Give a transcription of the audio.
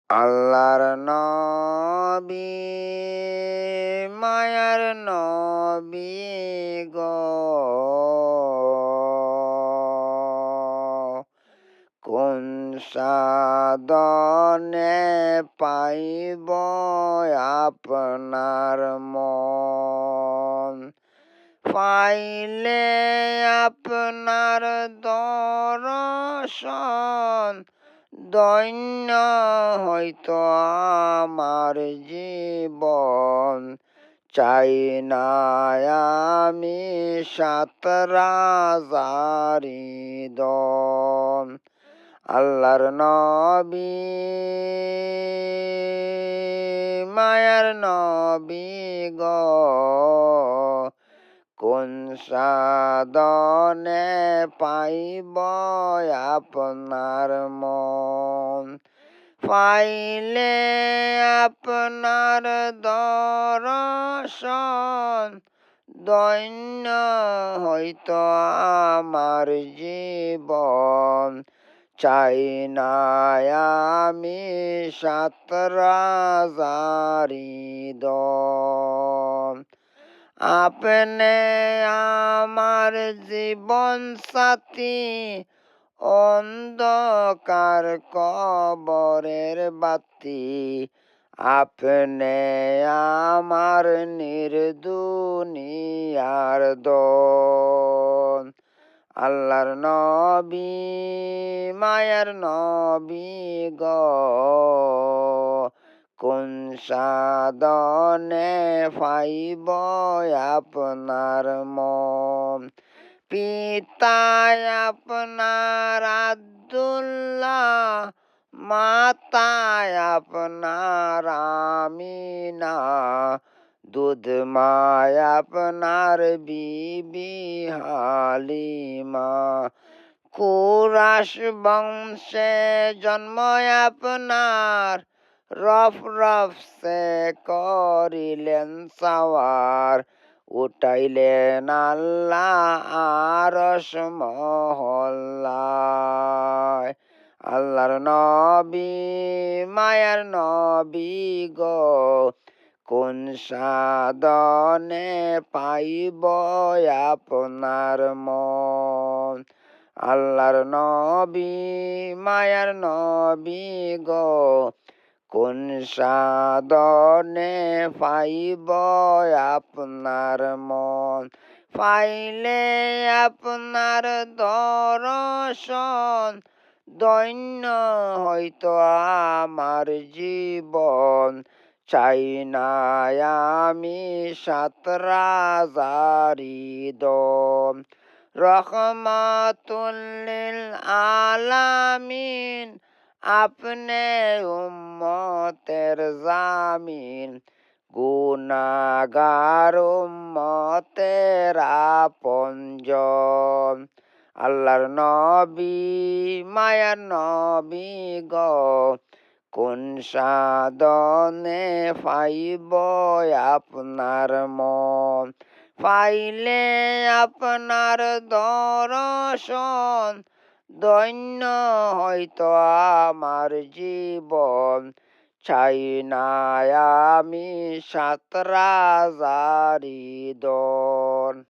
আল্লাহর নবী মায়ার নবী গো, কোন সাধনে পাইব আপনার মন, পাইলে আপনার দর্শন, ধন্য হয়তো আমার জীবন। চাই না আমি সাত রাজারি দন। আল্লাহর নবী মায়ার নবী গো, কোন সাধনে পাইব আপনার মন, পাইলে আপনার দর্শন, ধন্য হয়তো আমার জীবন। চাই না আমি সাত রাজারি দন। আপনি আমার জীবন সাথী, অন্ধকার কবরের বাতি। আপনি আমার নির্দুনিয়ার দন। আল্লাহর নবী মায়ার নবী গো, কোন সাধনে পাইব আপনার মন, পিতায় আপনার আব্দুল্লাহ, মাতায় আপনার আমিনা, দুধ মায় আপনার বিবি হালিমা। কুরাশ বংশে জন্ম আপনার, রফ রফ সে করিলেন সওয়ার। উঠাইলেন আল্লাহ আরশ মহল্লায়। আল্লাহর নবী মায়ার নবী গো, কোন সাধনে পাইব আপনার মন। আল্লাহর নবী মায়ার নবী গো, কোন সাধনে পাইব আপনার মন, পাইলে আপনার দর্শন, ধন্য হয়তো আমার জীবন। চাই না আমি সাত রাজারি দন। রহমাতুল লিল আলামিন, আপনি উম্মতের জামিন। গুনাহগার উম্মতের আপনজন। আল্লাহর নবী মায়ার নবী গো, কোন সাধনে পাইব আপনার মন, পাইলে আপনার দর্শন, ধন্য হয়তো আমার জীবন। চাই না আমি সাত রাজারি দন।